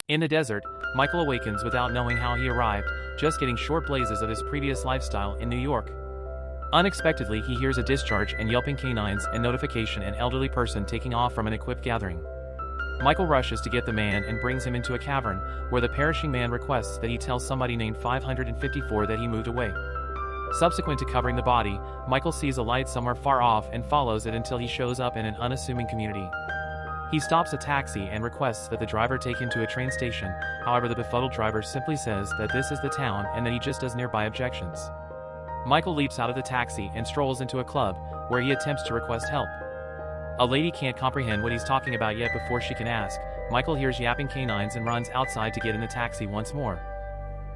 In the desert, Michael awakens without knowing how he arrived, just getting short blazes of his previous lifestyle in New York. Unexpectedly, he hears a discharge and yelping canines and notification an elderly person taking off from an equipped gathering. Michael rushes to get the man and brings him into a cavern, where the perishing man requests that he tell somebody named 554 that he moved away. Subsequent to covering the body, Michael sees a light somewhere far off and follows it until he shows up in an unassuming community. He stops a taxi and requests that the driver take him to a train station. However, the befuddled driver simply says that this is the town and that he just does nearby objections. Michael leaps out of the taxi and strolls into a club, where he attempts to request help. A lady can't comprehend what he's talking about yet before she can ask. Michael hears yapping canines and runs outside to get in the taxi once more.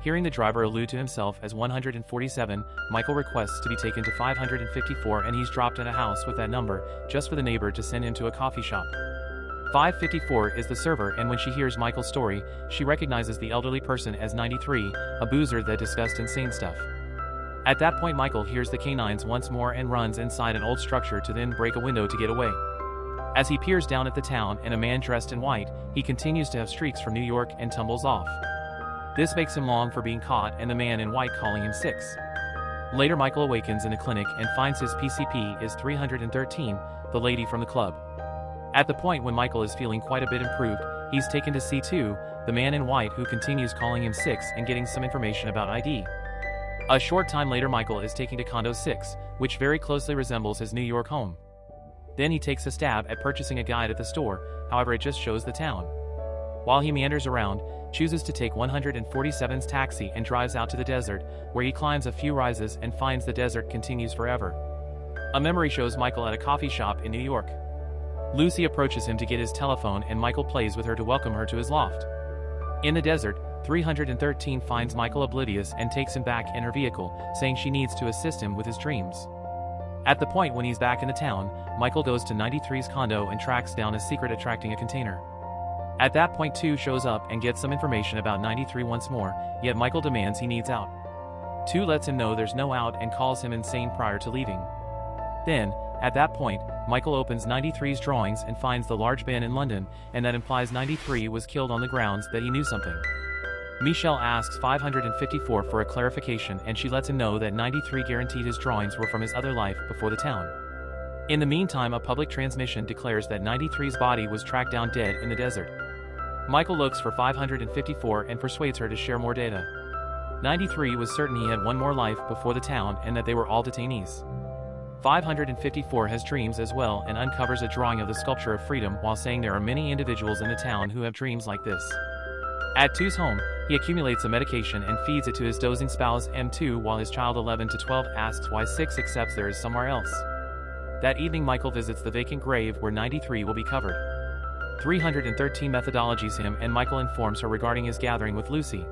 Hearing the driver allude to himself as 147, Michael requests to be taken to 554 and he's dropped at a house with that number, just for the neighbor to send him to a coffee shop. 554 is the server, and when she hears Michael's story, she recognizes the elderly person as 93, a boozer that discussed insane stuff. At that point, Michael hears the canines once more and runs inside an old structure to then break a window to get away. As he peers down at the town and a man dressed in white, he continues to have streaks from New York and tumbles off. This makes him long for being caught and the man in white calling him 6. Later, Michael awakens in a clinic and finds his PCP is 313, the lady from the club. At the point when Michael is feeling quite a bit improved, he's taken to C2, the man in white who continues calling him 6 and getting some information about ID. A short time later, Michael is taken to Condo 6, which very closely resembles his New York home. Then he takes a stab at purchasing a guide at the store, however it just shows the town. While he meanders around, chooses to take 147's taxi and drives out to the desert, where he climbs a few rises and finds the desert continues forever. A memory shows Michael at a coffee shop in New York. Lucy approaches him to get his telephone and Michael plays with her to welcome her to his loft. In the desert, 313 finds Michael oblivious and takes him back in her vehicle, saying she needs to assist him with his dreams. At the point when he's back in the town, Michael goes to 93's condo and tracks down a secret attracting a container. At that point, 2 shows up and gets some information about 93 once more, yet Michael demands he needs out. 2 lets him know there's no out and calls him insane prior to leaving. Then, at that point, Michael opens 93's drawings and finds the large bin in London, and that implies 93 was killed on the grounds that he knew something. Michelle asks 554 for a clarification and she lets him know that 93 guaranteed his drawings were from his other life before the town. In the meantime, a public transmission declares that 93's body was tracked down dead in the desert. Michael looks for 554 and persuades her to share more data. 93 was certain he had one more life before the town and that they were all detainees. 554 has dreams as well and uncovers a drawing of the sculpture of freedom while saying there are many individuals in the town who have dreams like this. At 2's home, he accumulates a medication and feeds it to his dozing spouse M2 while his child 11 to 12 asks why 6 accepts there is somewhere else. That evening, Michael visits the vacant grave where 93 will be covered. 313 methodologies him and Michael informs her regarding his gathering with Lucy.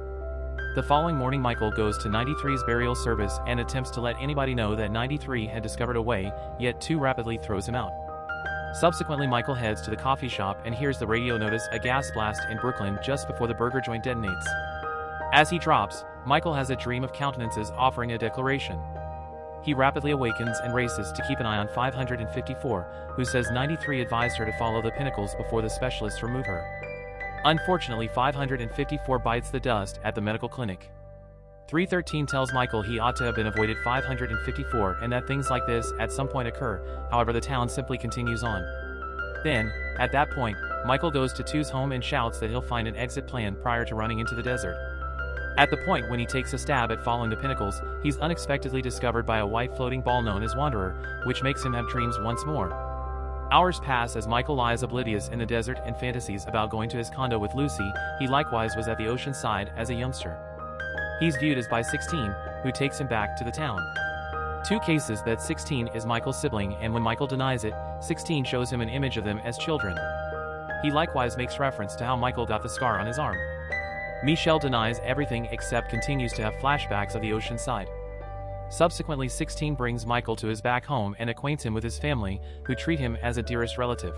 The following morning, Michael goes to 93's burial service and attempts to let anybody know that 93 had discovered a way, yet 2 rapidly throws him out. Subsequently, Michael heads to the coffee shop and hears the radio notice a gas blast in Brooklyn just before the burger joint detonates. As he drops, Michael has a dream of countenances offering a declaration. He rapidly awakens and races to keep an eye on 554, who says 93 advised her to follow the pinnacles before the specialists remove her. Unfortunately, 554 bites the dust at the medical clinic. 313 tells Michael he ought to have been avoided 554 and that things like this at some point occur, however the town simply continues on. Then, at that point, Michael goes to 2's home and shouts that he'll find an exit plan prior to running into the desert. At the point when he takes a stab at following the pinnacles, he's unexpectedly discovered by a white floating ball known as Wanderer, which makes him have dreams once more. Hours pass as Michael lies oblivious in the desert and fantasies about going to his condo with Lucy. He likewise was at the ocean side as a youngster. He's viewed as by 16, who takes him back to the town. 2 cases that 16 is Michael's sibling, and when Michael denies it, 16 shows him an image of them as children. He likewise makes reference to how Michael got the scar on his arm. Michelle denies everything except continues to have flashbacks of the ocean side. Subsequently, 16 brings Michael to his back home and acquaints him with his family, who treat him as a dearest relative.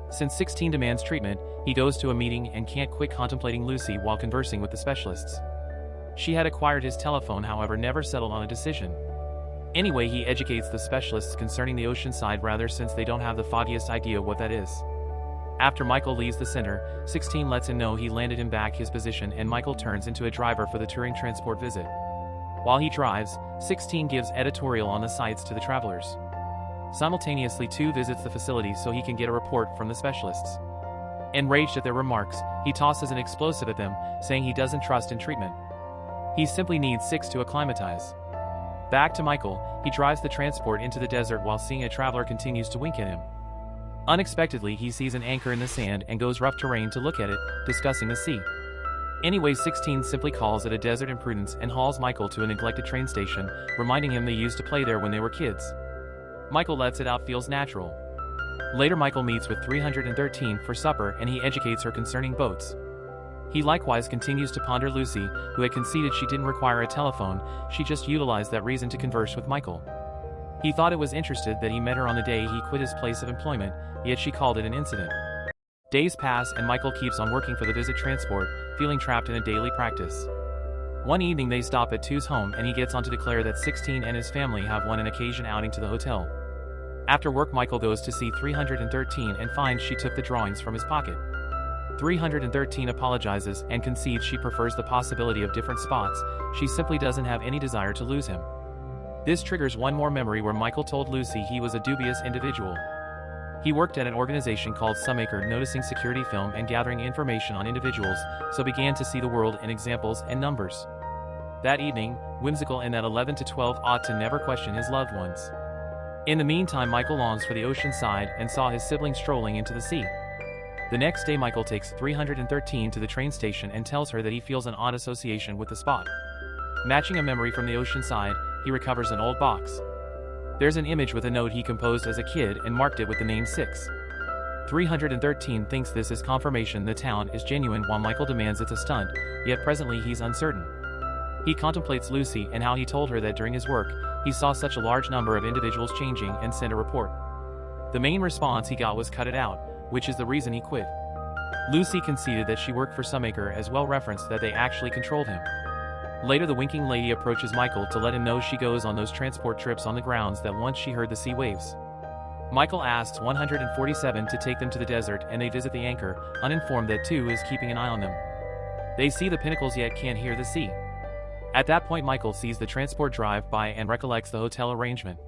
Since 16 demands treatment, he goes to a meeting and can't quit contemplating Lucy while conversing with the specialists. She had acquired his telephone, however never settled on a decision. Anyway, he educates the specialists concerning the ocean side rather since they don't have the foggiest idea what that is. After Michael leaves the center, 16 lets him know he landed him back his position, and Michael turns into a driver for the touring transport visit. While he drives, 16 gives editorial on the sites to the travelers. Simultaneously, 2 visits the facility so he can get a report from the specialists. Enraged at their remarks, he tosses an explosive at them, saying he doesn't trust in treatment. He simply needs 6 to acclimatize. Back to Michael, he drives the transport into the desert while seeing a traveler continues to wink at him. Unexpectedly, he sees an anchor in the sand and goes rough terrain to look at it, discussing the sea. Anyway, 16 simply calls it a desert imprudence and hauls Michael to a neglected train station, reminding him they used to play there when they were kids. Michael lets it out, feels natural. Later, Michael meets with 313 for supper and he educates her concerning boats. He likewise continues to ponder Lucy, who had conceded she didn't require a telephone, she just utilized that reason to converse with Michael. He thought it was interesting that he met her on the day he quit his place of employment, yet she called it an incident. Days pass and Michael keeps on working for the visit transport, feeling trapped in a daily practice. One evening they stop at 2's home and he gets on to declare that 16 and his family have won an occasion outing to the hotel. After work, Michael goes to see 313 and finds she took the drawings from his pocket. 313 apologizes and concedes she prefers the possibility of different spots, she simply doesn't have any desire to lose him. This triggers one more memory where Michael told Lucy he was a dubious individual. He worked at an organization called Sunmaker, noticing security film and gathering information on individuals, so began to see the world in examples and numbers. That evening, whimsical in that 11 to 12 ought to never question his loved ones. In the meantime, Michael longs for the ocean side and saw his siblings strolling into the sea. The next day, Michael takes 313 to the train station and tells her that he feels an odd association with the spot. Matching a memory from the ocean side, he recovers an old box. There's an image with a note he composed as a kid and marked it with the name 6. 313 thinks this is confirmation the town is genuine, while Michael demands it's a stunt, yet presently he's uncertain. He contemplates Lucy and how he told her that during his work, he saw such a large number of individuals changing and sent a report. The main response he got was cut it out, which is the reason he quit. Lucy conceded that she worked for Sunmaker, as well referenced that they actually controlled him. Later, the winking lady approaches Michael to let him know she goes on those transport trips on the grounds that once she heard the sea waves. Michael asks 147 to take them to the desert and they visit the anchor, uninformed that 2 is keeping an eye on them. They see the pinnacles yet can't hear the sea. At that point, Michael sees the transport drive by and recollects the hotel arrangement.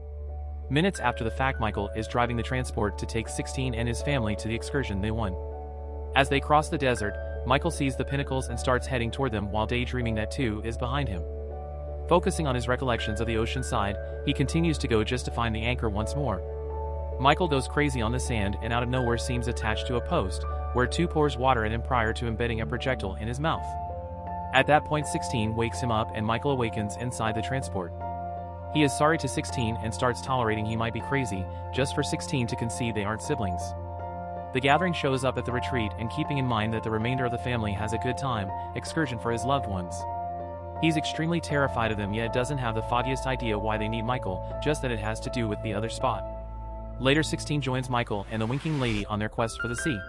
Minutes after the fact, Michael is driving the transport to take 16 and his family to the excursion they won. As they cross the desert, Michael sees the pinnacles and starts heading toward them while daydreaming that 2 is behind him. Focusing on his recollections of the ocean side, he continues to go just to find the anchor once more. Michael goes crazy on the sand and out of nowhere seems attached to a post, where 2 pours water at him prior to embedding a projectile in his mouth. At that point, 16 wakes him up and Michael awakens inside the transport. He is sorry to 16 and starts tolerating he might be crazy, just for 16 to concede they aren't siblings. The gathering shows up at the retreat, and keeping in mind that the remainder of the family has a good time, excursion for his loved ones. He's extremely terrified of them, yet doesn't have the foggiest idea why they need Michael, just that it has to do with the other spot. Later, 16 joins Michael and the winking lady on their quest for the sea.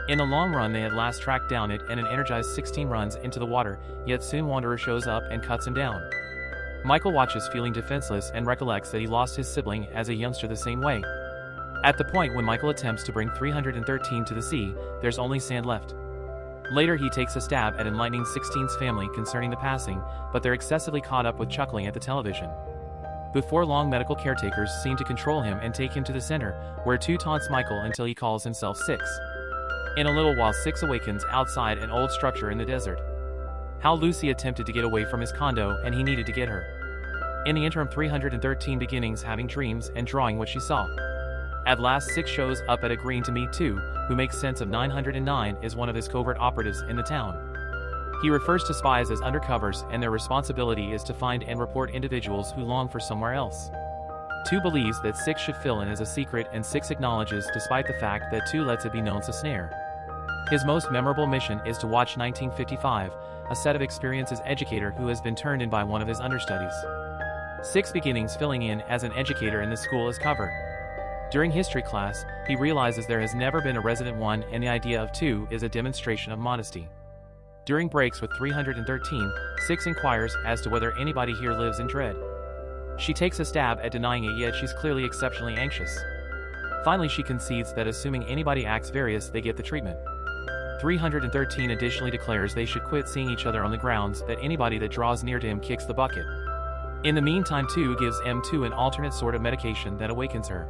In the long run, they at last track down it and an energized 16 runs into the water, yet soon Wanderer shows up and cuts him down. Michael watches, feeling defenseless, and recollects that he lost his sibling as a youngster the same way. At the point when Michael attempts to bring 313 to the sea, there's only sand left. Later, he takes a stab at enlightening 16's family concerning the passing, but they're excessively caught up with chuckling at the television. Before long, medical caretakers seem to control him and take him to the center, where 2 taunts Michael until he calls himself 6. In a little while, 6 awakens outside an old structure in the desert. How Lucy attempted to get away from his condo and he needed to get her. In the interim, 313 beginnings having dreams and drawing what she saw. At last, 6 shows up at a green to meet 2, who makes sense of 909 is one of his covert operatives in the town. He refers to spies as undercovers, and their responsibility is to find and report individuals who long for somewhere else. 2 believes that 6 should fill in as a secret, and 6 acknowledges despite the fact that 2 lets it be known to snare. His most memorable mission is to watch 1955, a set of experiences educator who has been turned in by one of his understudies. 6 beginnings filling in as an educator in the school as cover. During history class, he realizes there has never been a resident 1 and the idea of 2 is a demonstration of modesty. During breaks with 313, 6 inquires as to whether anybody here lives in dread. She takes a stab at denying it, yet she's clearly exceptionally anxious. Finally she concedes that assuming anybody acts various they get the treatment. 313 additionally declares they should quit seeing each other on the grounds that anybody that draws near to him kicks the bucket. In the meantime 2 gives M2 an alternate sort of medication that awakens her.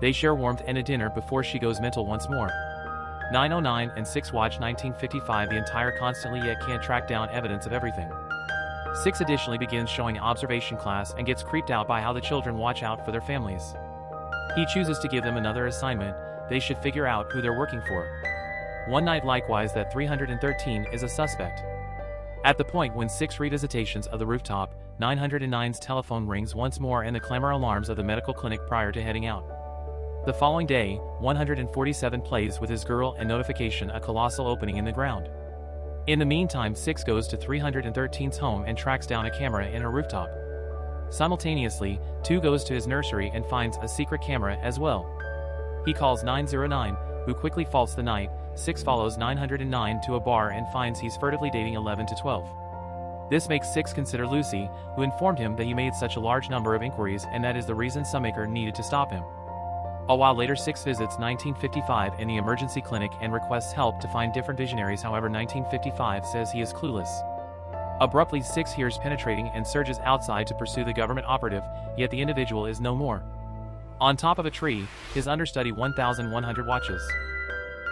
They share warmth and a dinner before she goes mental once more. 909 and 6 watch 1955 the entire constantly yet can't track down evidence of everything. 6 additionally begins showing observation class and gets creeped out by how the children watch out for their families. He chooses to give them another assignment, they should figure out who they're working for. One night likewise that 313 is a suspect. At the point when 6 revisitations of the rooftop, 909's telephone rings once more and the clamor alarms of the medical clinic prior to heading out. The following day, 147 plays with his girl and notification a colossal opening in the ground. In the meantime 6 goes to 313's home and tracks down a camera in her rooftop. Simultaneously, 2 goes to his nursery and finds a secret camera as well. He calls 909, who quickly faults the night. 6 follows 909 to a bar and finds he's furtively dating 11 to 12. This makes 6 consider Lucy, who informed him that he made such a large number of inquiries and that is the reason Sunmaker needed to stop him. A while later 6 visits 1955 in the emergency clinic and requests help to find different visionaries, however 1955 says he is clueless. Abruptly 6 hears penetrating and surges outside to pursue the government operative, yet the individual is no more. On top of a tree, his understudy 1100 watches.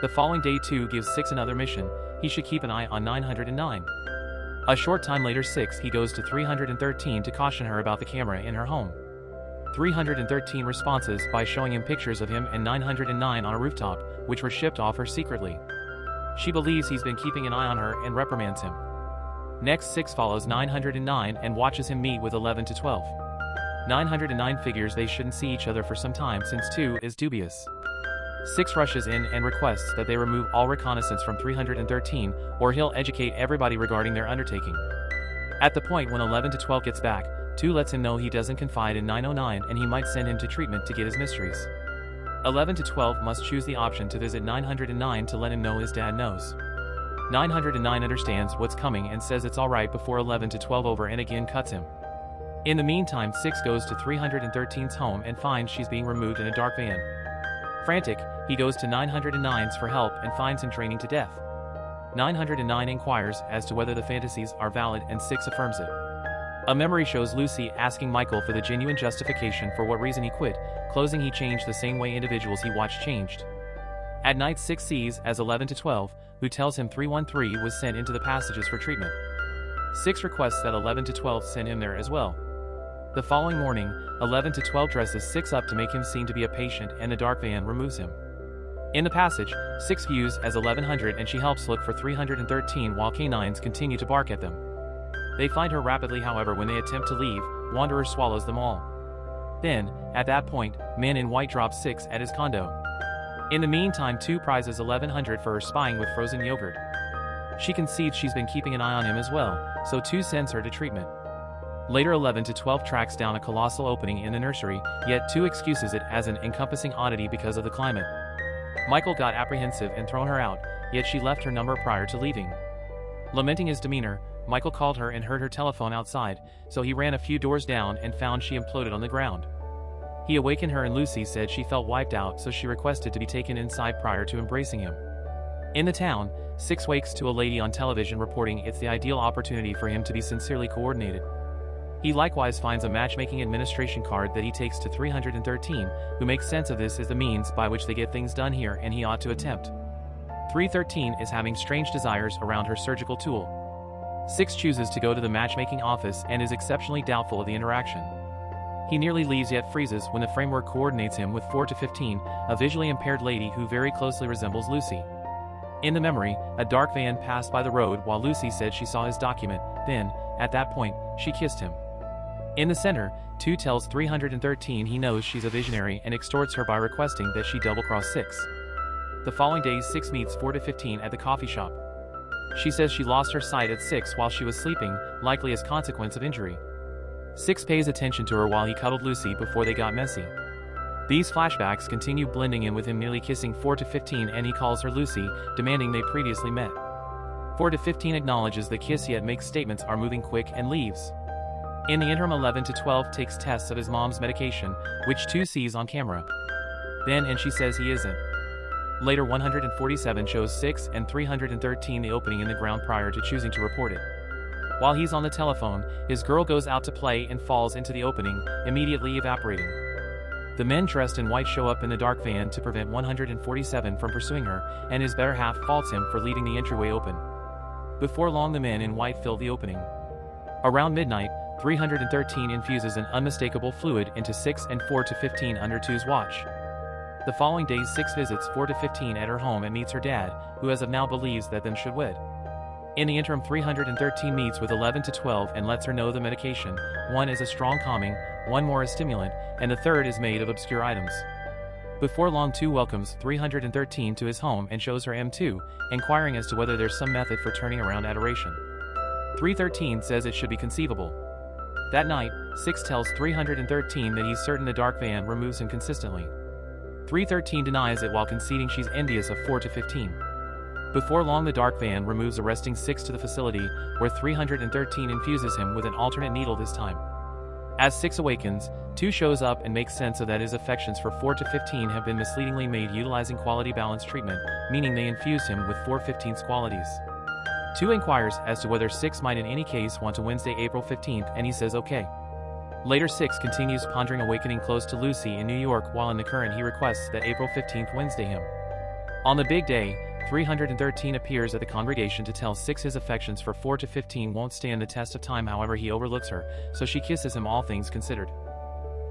The following day 2 gives 6 another mission, he should keep an eye on 909. A short time later 6 he goes to 313 to caution her about the camera in her home. 313 responses by showing him pictures of him and 909 on a rooftop, which were shipped off her secretly. She believes he's been keeping an eye on her and reprimands him. Next 6 follows 909 and watches him meet with 11 to 12. 909 figures they shouldn't see each other for some time since 2 is dubious. 6 rushes in and requests that they remove all reconnaissance from 313 or he'll educate everybody regarding their undertaking. At the point when 11 to 12 gets back, 2 lets him know he doesn't confide in 909 and he might send him to treatment to get his mysteries. 11 to 12 must choose the option to visit 909 to let him know his dad knows. 909 understands what's coming and says it's alright before 11 to 12 over and again cuts him. In the meantime 6 goes to 313's home and finds she's being removed in a dark van. Frantic, he goes to 909's for help and finds him draining to death. 909 inquires as to whether the fantasies are valid and 6 affirms it. A memory shows Lucy asking Michael for the genuine justification for what reason he quit, closing he changed the same way individuals he watched changed. At night 6 sees as 11 to 12, who tells him 313 was sent into the passages for treatment. 6 requests that 11 to 12 send him there as well. The following morning, 11 to 12 dresses 6 up to make him seem to be a patient and the dark van removes him. In the passage, 6 views as 1100 and she helps look for 313 while canines continue to bark at them. They find her rapidly, however when they attempt to leave, Wanderer swallows them all. Then, at that point, Man in White drops 6 at his condo. In the meantime 2 prizes 1100 for her spying with frozen yogurt. She concedes she's been keeping an eye on him as well, so 2 sends her to treatment. Later 11 to 12 tracks down a colossal opening in the nursery, yet 2 excuses it as an encompassing oddity because of the climate. Michael got apprehensive and thrown her out, yet she left her number prior to leaving. Lamenting his demeanor, Michael called her and heard her telephone outside, so he ran a few doors down and found she imploded on the ground. He awakened her and Lucy said she felt wiped out, so she requested to be taken inside prior to embracing him. In the town, 6 wakes to a lady on television reporting it's the ideal opportunity for him to be sincerely coordinated. He likewise finds a matchmaking administration card that he takes to 313, who makes sense of this as the means by which they get things done here and he ought to attempt. 313 is having strange desires around her surgical tool. 6 chooses to go to the matchmaking office and is exceptionally doubtful of the interaction. He nearly leaves yet freezes when the framework coordinates him with 4 to 15, a visually impaired lady who very closely resembles Lucy. In the memory, a dark van passed by the road while Lucy said she saw his document, then, at that point, she kissed him. In the center, 2 tells 313 he knows she's a visionary and extorts her by requesting that she double-cross 6. The following day 6 meets 4 to 15 at the coffee shop. She says she lost her sight at 6 while she was sleeping, likely as consequence of injury. 6 pays attention to her while he cuddled Lucy before they got messy. These flashbacks continue blending in with him nearly kissing 4 to 15 and he calls her Lucy, demanding they previously met. 4 to 15 acknowledges the kiss yet makes statements are moving quick and leaves. In the interim 11 to 12 takes tests of his mom's medication, which 2 sees on camera. Then and she says he isn't. Later 147 shows 6 and 313 the opening in the ground prior to choosing to report it. While he's on the telephone, his girl goes out to play and falls into the opening, immediately evaporating. The men dressed in white show up in the dark van to prevent 147 from pursuing her, and his better half faults him for leaving the entryway open. Before long the men in white fill the opening. Around midnight, 313 infuses an unmistakable fluid into 6 and 4 to 15 under 2's watch. The following day 6 visits 4 to 15 at her home and meets her dad, who as of now believes that them should wed. In the interim 313 meets with 11 to 12 and lets her know the medication, one is a strong calming, one more a stimulant, and the third is made of obscure items. Before long 2 welcomes 313 to his home and shows her M2, inquiring as to whether there's some method for turning around adoration. 313 says it should be conceivable. That night, 6 tells 313 that he's certain the dark van removes him consistently. 313 denies it while conceding she's envious of 4 to 15. Before long the dark van removes arresting 6 to the facility, where 313 infuses him with an alternate needle this time. As 6 awakens, 2 shows up and makes sense of that his affections for 4 to 15 have been misleadingly made utilizing quality balance treatment, meaning they infused him with 415's qualities. 2 inquires as to whether 6 might in any case want to Wednesday April 15th and he says okay. Later 6 continues pondering awakening close to Lucy in New York while in the current he requests that April 15th Wednesday him. On the big day, 313 appears at the congregation to tell 6 his affections for 4 to 15 won't stand the test of time, however he overlooks her, so she kisses him all things considered.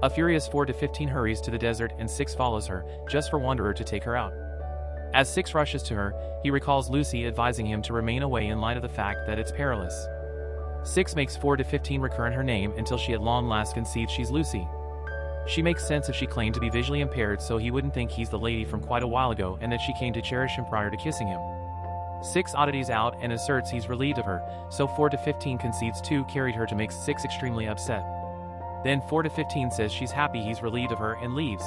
A furious 4 to 15 hurries to the desert and 6 follows her, just for Wanderer to take her out. As 6 rushes to her, he recalls Lucy advising him to remain away in light of the fact that it's perilous. 6 makes 4 to 15 recurrent her name until she at long last concedes she's Lucy. She makes sense if she claimed to be visually impaired so he wouldn't think he's the lady from quite a while ago and that she came to cherish him prior to kissing him. 6 oddities out and asserts he's relieved of her, so 4 to 15 concedes 2 carried her to make 6 extremely upset. Then 4 to 15 says she's happy he's relieved of her and leaves.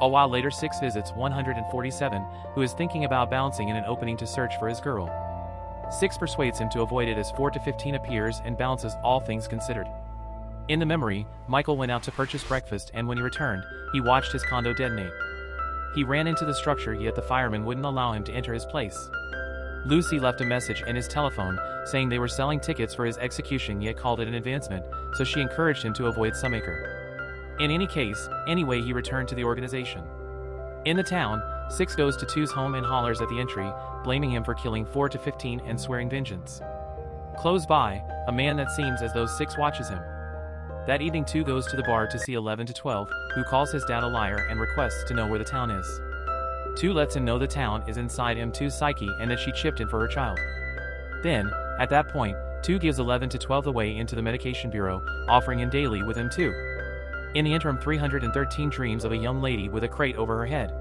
A while later 6 visits 147, who is thinking about bouncing in an opening to search for his girl. 6 persuades him to avoid it as 4 to 15 appears and bounces all things considered. In the memory, Michael went out to purchase breakfast and when he returned, he watched his condo detonate. He ran into the structure yet the fireman wouldn't allow him to enter his place. Lucy left a message in his telephone saying they were selling tickets for his execution yet called it an advancement, so she encouraged him to avoid Sumaker. In any case, anyway he returned to the organization. In the town, 6 goes to 2's home and hollers at the entry, blaming him for killing 4 to 15 and swearing vengeance. Close by, a man that seems as though 6 watches him. That evening 2 goes to the bar to see 11 to 12, who calls his dad a liar and requests to know where the town is. 2 lets him know the town is inside M2's psyche and that she chipped in for her child. Then, at that point, 2 gives 11 to 12 the way into the medication bureau, offering him daily with him too. In the interim 313 dreams of a young lady with a crate over her head.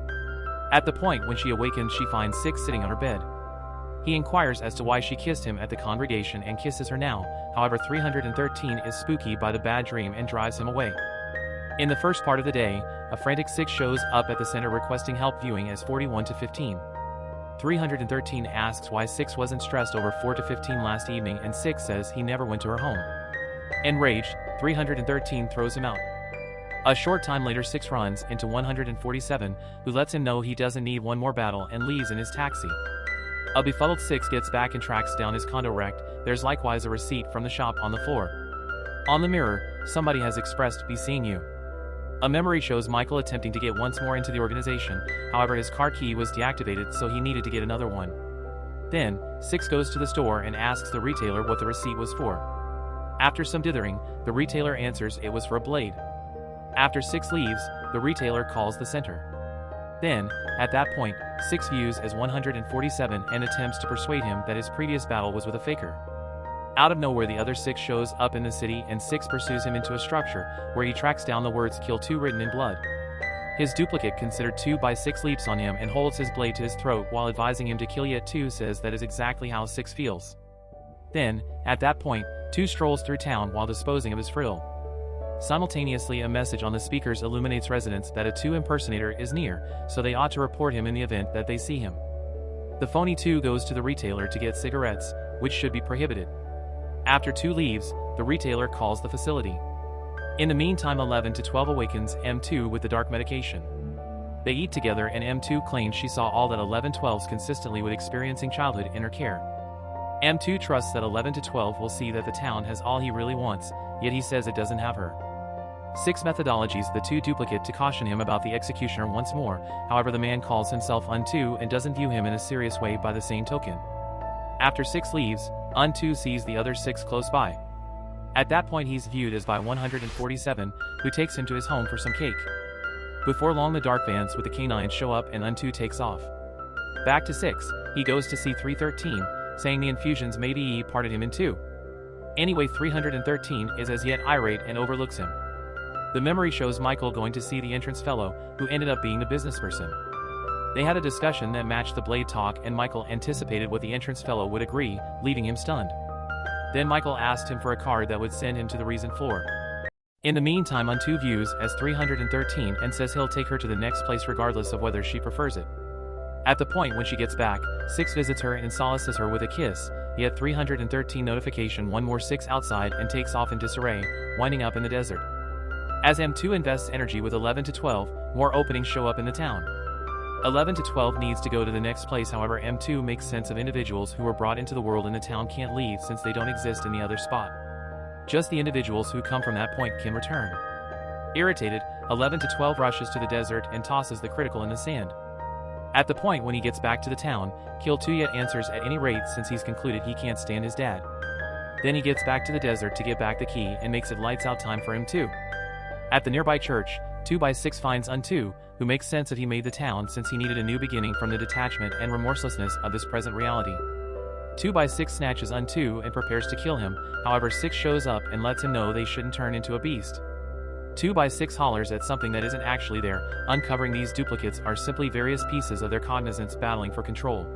At the point when she awakens she finds 6 sitting on her bed. He inquires as to why she kissed him at the congregation and kisses her now, however 313 is spooky by the bad dream and drives him away. In the first part of the day, a frantic 6 shows up at the center requesting help viewing as 41 to 15. 313 asks why 6 wasn't stressed over 4 to 15 last evening and 6 says he never went to her home. Enraged, 313 throws him out. A short time later 6 runs into 147, who lets him know he doesn't need one more battle and leaves in his taxi. A befuddled 6 gets back and tracks down his condo wrecked. There's likewise a receipt from the shop on the floor. On the mirror, somebody has expressed be seeing you. A memory shows Michael attempting to get once more into the organization, however his car key was deactivated so he needed to get another one. Then, 6 goes to the store and asks the retailer what the receipt was for. After some dithering, the retailer answers it was for a blade. After 6 leaves, the retailer calls the center. Then, at that point, 6 views as 147 and attempts to persuade him that his previous battle was with a faker. Out of nowhere the other 6 shows up in the city and 6 pursues him into a structure, where he tracks down the words "Kill 2" written in blood. His duplicate considered 2 by 6 leaps on him and holds his blade to his throat while advising him to kill yet 2 says that is exactly how 6 feels. Then, at that point, 2 strolls through town while disposing of his frill. Simultaneously a message on the speakers illuminates residents that a 2 impersonator is near, so they ought to report him in the event that they see him. The phony 2 goes to the retailer to get cigarettes, which should be prohibited. After 2 leaves, the retailer calls the facility. In the meantime 11 to 12 awakens M2 with the dark medication. They eat together and M2 claims she saw all that 11-12s consistently would experiencing childhood in her care. M2 trusts that 11-12 will see that the town has all he really wants, yet he says it doesn't have her. 6 methodologies the two duplicate to caution him about the executioner once more, however the man calls himself Un2 and doesn't view him in a serious way by the same token. After 6 leaves, Un2 sees the other 6 close by. At that point he's viewed as by 147, who takes him to his home for some cake. Before long the dark vans with the canines show up and Un2 takes off. Back to 6, he goes to see 313, saying the infusions maybe parted him in 2. Anyway 313 is as yet irate and overlooks him. The memory shows Michael going to see the entrance fellow, who ended up being the business person. They had a discussion that matched the blade talk and Michael anticipated what the entrance fellow would agree, leaving him stunned. Then Michael asked him for a card that would send him to the reason floor. In the meantime Un2 views as 313 and says he'll take her to the next place regardless of whether she prefers it. At the point when she gets back, 6 visits her and solaces her with a kiss, yet 313 notification one more 6 outside and takes off in disarray, winding up in the desert. As M2 invests energy with 11-12, more openings show up in the town. 11-12 needs to go to the next place, however M2 makes sense of individuals who were brought into the world in the town can't leave since they don't exist in the other spot. Just the individuals who come from that point can return. Irritated, 11-12 rushes to the desert and tosses the critical in the sand. At the point when he gets back to the town, Kill 2 yet answers at any rate since he's concluded he can't stand his dad. Then he gets back to the desert to get back the key and makes it lights out time for him too. At the nearby church, 2x6 finds Un2, who makes sense that he made the town since he needed a new beginning from the detachment and remorselessness of this present reality. 2x6 snatches Un2 and prepares to kill him, however 6 shows up and lets him know they shouldn't turn into a beast. 2x6 hollers at something that isn't actually there, uncovering these duplicates are simply various pieces of their cognizance battling for control.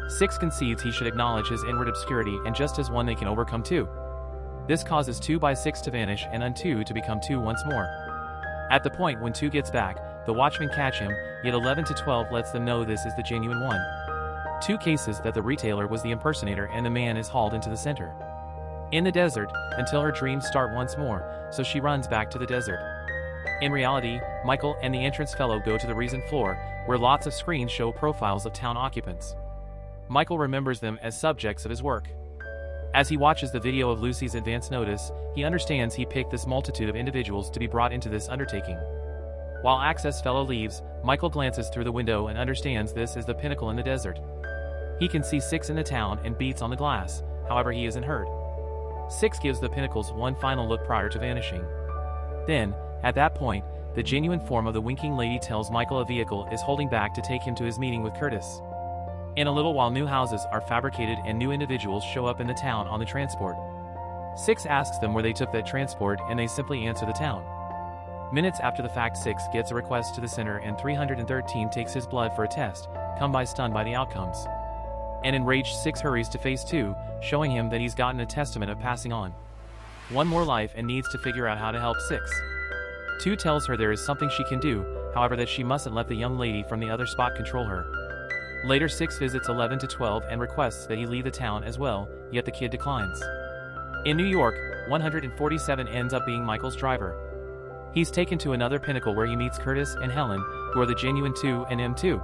6 concedes he should acknowledge his inward obscurity and just as one they can overcome 2. This causes 2x6 to vanish and Un2 to become 2 once more. At the point when 2 gets back, the watchmen catch him, yet 11-12 lets them know this is the genuine one. 2 cases that the retailer was the impersonator and the man is hauled into the center. In the desert, until her dreams start once more, so she runs back to the desert. In reality, Michael and the entrance fellow go to the reason floor, where lots of screens show profiles of town occupants. Michael remembers them as subjects of his work. As he watches the video of Lucy's advance notice, he understands he picked this multitude of individuals to be brought into this undertaking. While Access fellow leaves, Michael glances through the window and understands this is the pinnacle in the desert. He can see 6 in the town and beats on the glass, however he isn't hurt. 6 gives the pinnacles one final look prior to vanishing. Then, at that point, the genuine form of the winking lady tells Michael a vehicle is holding back to take him to his meeting with Curtis. In a little while new houses are fabricated and new individuals show up in the town on the transport. 6 asks them where they took that transport and they simply answer the town. Minutes after the fact 6 gets a request to the center and 313 takes his blood for a test, come by stunned by the outcomes. An enraged 6 hurries to phase 2, showing him that he's gotten a testament of passing on one more life and needs to figure out how to help 6. 2 tells her there is something she can do, however that she mustn't let the young lady from the other spot control her. Later 6 visits 11-12 and requests that he leave the town as well, yet the kid declines. In New York, 147 ends up being Michael's driver. He's taken to another pinnacle where he meets Curtis and Helen, who are the genuine 2 and M2.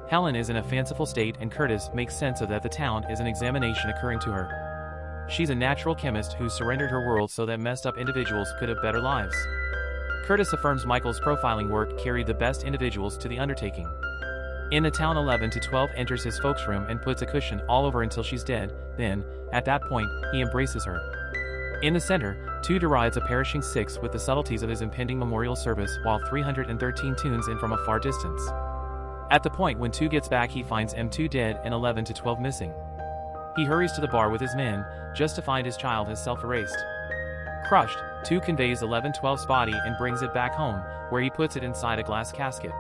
Helen is in a fanciful state and Curtis makes sense of that the town is an examination occurring to her. She's a natural chemist who surrendered her world so that messed up individuals could have better lives. Curtis affirms Michael's profiling work carried the best individuals to the undertaking. In the town 11-12 enters his folks' room and puts a cushion all over until she's dead, then, at that point, he embraces her. In the center, 2 derides a perishing 6 with the subtleties of his impending memorial service while 313 tunes in from a far distance. At the point when 2 gets back he finds M2 dead and 11-12 missing. He hurries to the bar with his men, just to find his child has self-erased. Crushed, 2 conveys 11-12's body and brings it back home, where he puts it inside a glass casket.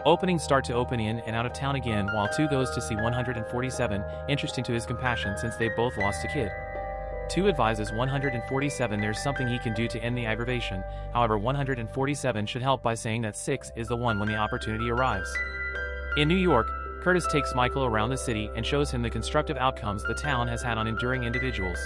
Openings start to open in and out of town again while 2 goes to see 147, interesting to his compassion since they both lost a kid. 2 advises 147 there's something he can do to end the aggravation, however 147 should help by saying that 6 is the one when the opportunity arrives. In New York, Curtis takes Michael around the city and shows him the constructive outcomes the town has had on enduring individuals.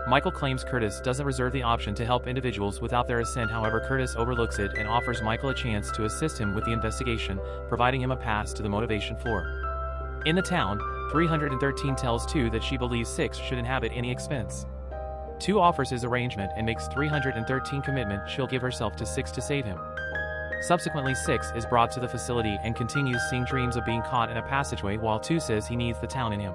Michael claims Curtis doesn't reserve the option to help individuals without their assent. However, Curtis overlooks it and offers Michael a chance to assist him with the investigation, providing him a pass to the motivation floor. In the town, 313 tells 2 that she believes 6 should inhabit any expense. 2 offers his arrangement and makes 313 commitment she'll give herself to 6 to save him. Subsequently, 6 is brought to the facility and continues seeing dreams of being caught in a passageway, while 2 says he needs the town in him.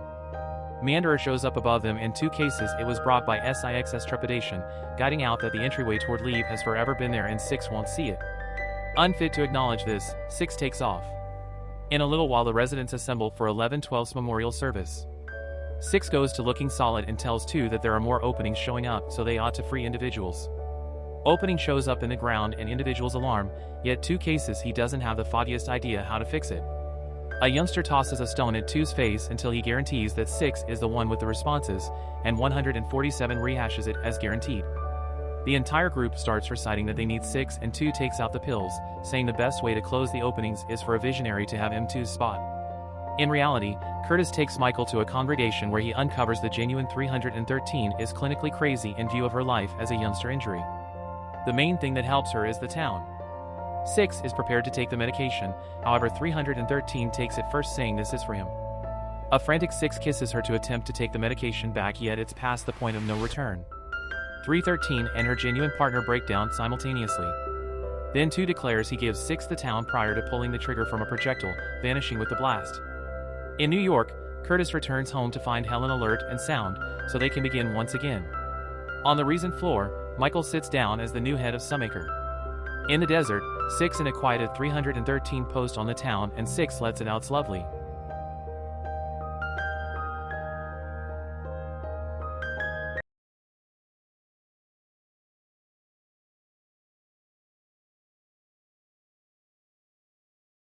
Meanderer shows up above them. In 2 cases it was brought by SIX's trepidation, guiding out that the entryway toward leave has forever been there and 6 won't see it. Unfit to acknowledge this, 6 takes off. In a little while the residents assemble for 11/12's memorial service. 6 goes to looking solid and tells 2 that there are more openings showing up, so they ought to free individuals. Opening shows up in the ground and individuals alarm, yet 2 cases he doesn't have the foggiest idea how to fix it. A youngster tosses a stone at 2's face until he guarantees that 6 is the one with the responses, and 147 rehashes it as guaranteed. The entire group starts reciting that they need 6 and 2 takes out the pills, saying the best way to close the openings is for a visionary to have M2's spot. In reality, Curtis takes Michael to a congregation where he uncovers the genuine 313 is clinically crazy in view of her life as a youngster injury. The main thing that helps her is the town. 6 is prepared to take the medication, however 313 takes it first, saying this is for him. A frantic 6 kisses her to attempt to take the medication back, yet it's past the point of no return. 313 and her genuine partner break down simultaneously. Then 2 declares he gives 6 the town prior to pulling the trigger from a projectile, vanishing with the blast. In New York, Curtis returns home to find Helen alert and sound, so they can begin once again. On the reason floor, Michael sits down as the new head of Summaker. In the desert, 6 and a quieted 313 post on the town and 6 lets it out's lovely.